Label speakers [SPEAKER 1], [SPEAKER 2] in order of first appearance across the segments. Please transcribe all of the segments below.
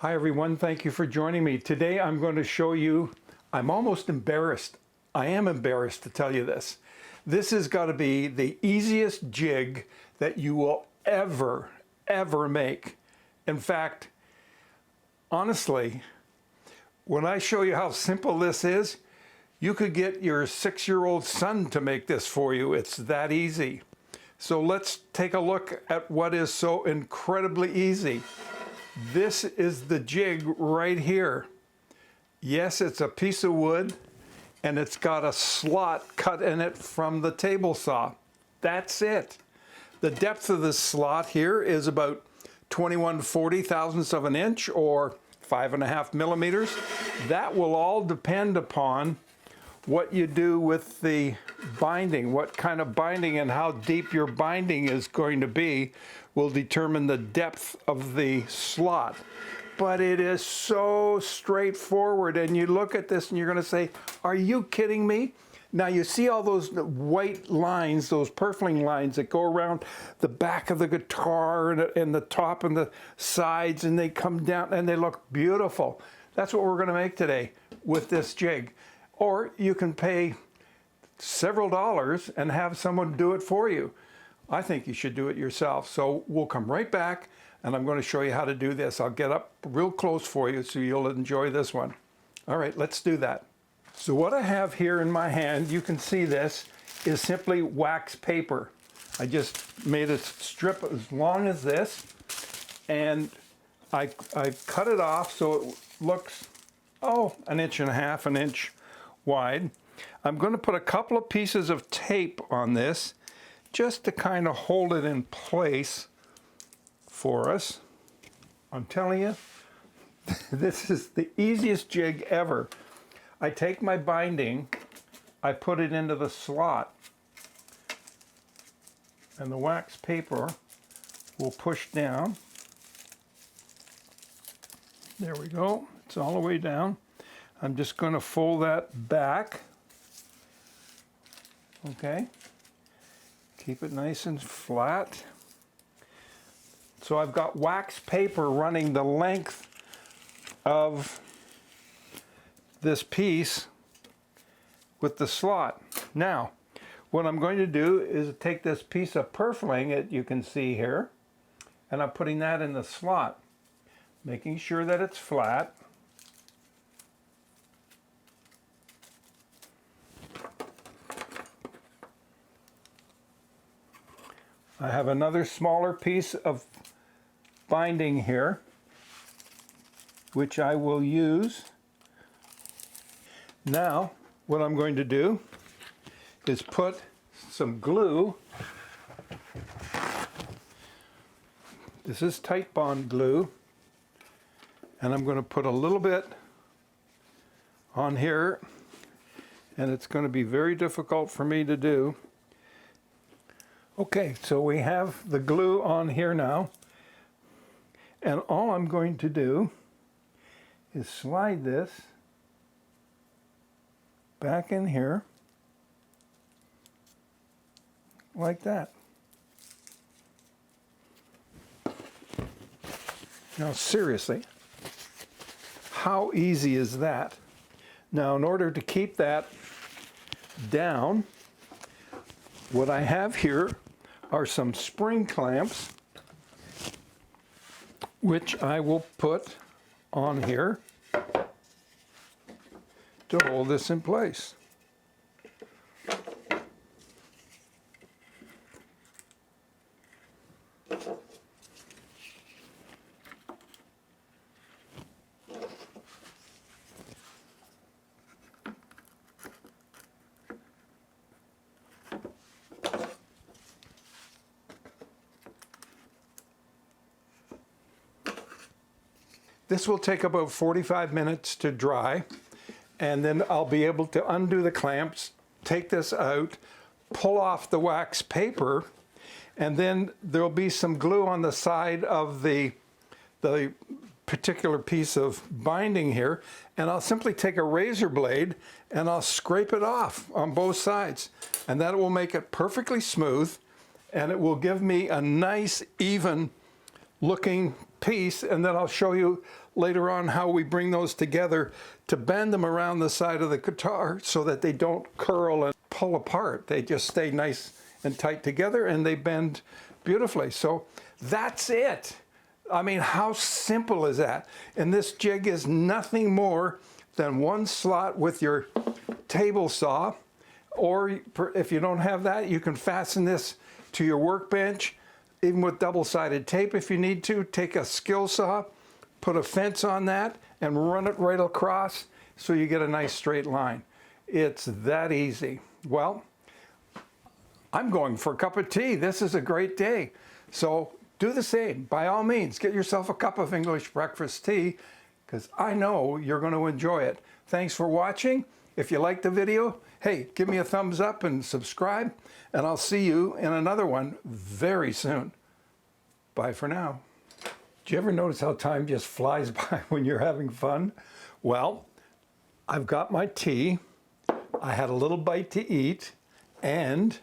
[SPEAKER 1] Hi everyone, thank you for joining me. Today I'm going to show you, I'm almost embarrassed. I am embarrassed to tell you this. This has got to be the easiest jig that you will ever make. In fact, honestly, when I show you how simple this is, you could get your 6-year-old son to make this for you. It's that easy. So let's take a look at what is so incredibly easy. This is the jig right here. Yes, it's a piece of wood and it's got a slot cut in it from the table saw. That's it. The depth of this slot here is about 21/40 thousandths of an inch or 5.5 millimeters. That will all depend upon what you do with the binding. What kind of binding and how deep your binding is going to be will determine the depth of the slot. But it is so straightforward, and you look at this and you're going to say, are you kidding me? Now you see all those white lines, those purfling lines that go around the back of the guitar and the top and the sides, and they come down and they look beautiful. That's what we're going to make today with this jig. Or you can pay several dollars and have someone do it for you. I think you should do it yourself. So we'll come right back and I'm going to show you how to do this. I'll get up real close for you so you'll enjoy this one. All right, let's do that. So what I have here in my hand, you can see this, is simply wax paper. I just made a strip as long as this, and I cut it off so it looks, an inch and a half, an inch wide. I'm going to put a couple of pieces of tape on this just to kind of hold it in place for us. I'm telling you, this is the easiest jig ever. I take my binding, I put it into the slot, and the wax paper will push down. There we go, it's all the way down. I'm just going to fold that back. Okay. Keep it nice and flat. So I've got wax paper running the length of this piece with the slot. Now, what I'm going to do is take this piece of purfling that you can see here, and I'm putting that in the slot, making sure that it's flat. I have another smaller piece of binding here, which I will use. Now, what I'm going to do is put some glue. This is tight bond glue, and I'm going to put a little bit on here, and it's going to be very difficult for me to do. Okay, so we have the glue on here now, and all I'm going to do is slide this back in here like that. Now seriously, how easy is that? Now in order to keep that down, what I have here are some spring clamps, which I will put on here to hold this in place. This will take about 45 minutes to dry, and then I'll be able to undo the clamps, take this out, pull off the wax paper, and then there'll be some glue on the side of the particular piece of binding here, and I'll simply take a razor blade and I'll scrape it off on both sides, and that will make it perfectly smooth, and it will give me a nice even looking piece, and then I'll show you later on how we bring those together to bend them around the side of the guitar so that they don't curl and pull apart. They just stay nice and tight together, and they bend beautifully. So that's it. I mean, how simple is that? And this jig is nothing more than one slot with your table saw, or if you don't have that, you can fasten this to your workbench, even with double-sided tape if you need to. Take a skill saw, put a fence on that, and run it right across so you get a nice straight line. It's that easy. Well, I'm going for a cup of tea. This is a great day. So do the same. By all means, get yourself a cup of English breakfast tea, because I know you're going to enjoy it. Thanks for watching. If you liked the video, hey, give me a thumbs up and subscribe, and I'll see you in another one very soon. Bye for now. Do you ever notice how time just flies by when you're having fun? Well, I've got my tea. I had a little bite to eat, and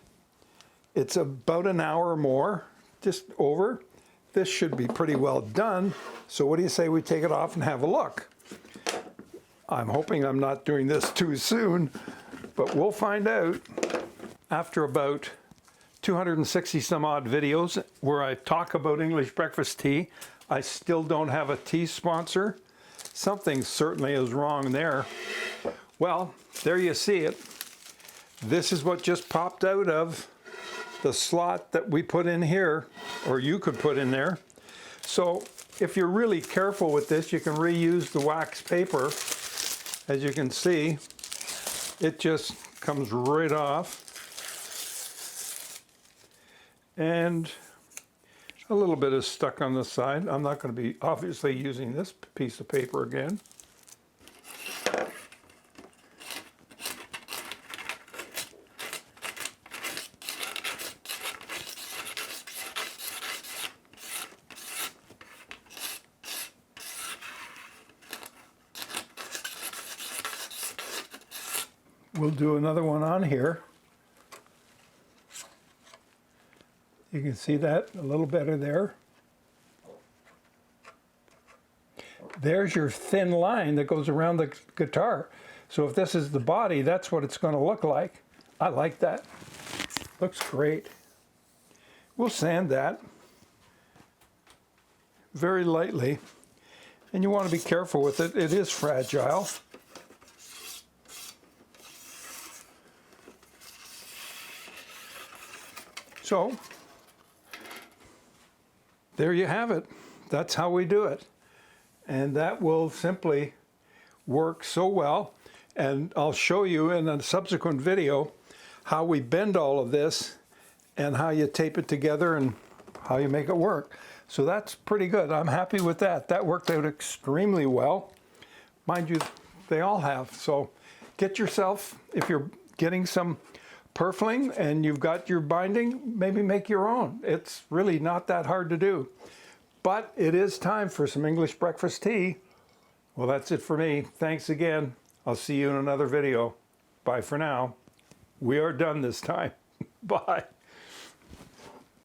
[SPEAKER 1] it's about an hour more, just over. This should be pretty well done. So what do you say we take it off and have a look? I'm hoping I'm not doing this too soon, but we'll find out. After about 260 some odd videos where I talk about English breakfast tea, I still don't have a tea sponsor. Something certainly is wrong there. Well, there you see it. This is what just popped out of the slot that we put in here, or you could put in there. So if you're really careful with this, you can reuse the wax paper. As you can see, it just comes right off. And a little bit is stuck on the side. I'm not going to be obviously using this piece of paper again. We'll do another one on here. You can see that a little better there. There's your thin line that goes around the guitar. So if this is the body, that's what it's going to look like. I like that. Looks great. We'll sand that very lightly. And you want to be careful with it. It is fragile. So, there you have it. That's how we do it. And that will simply work so well. And I'll show you in a subsequent video how we bend all of this and how you tape it together and how you make it work. So that's pretty good. I'm happy with that. That worked out extremely well. Mind you, they all have. So get yourself, if you're getting some purfling and you've got your binding, maybe make your own. It's really not that hard to do. But it is time for some English breakfast tea. Well, that's it for me. Thanks again. I'll see you in another video. Bye for now. We are done this time. Bye.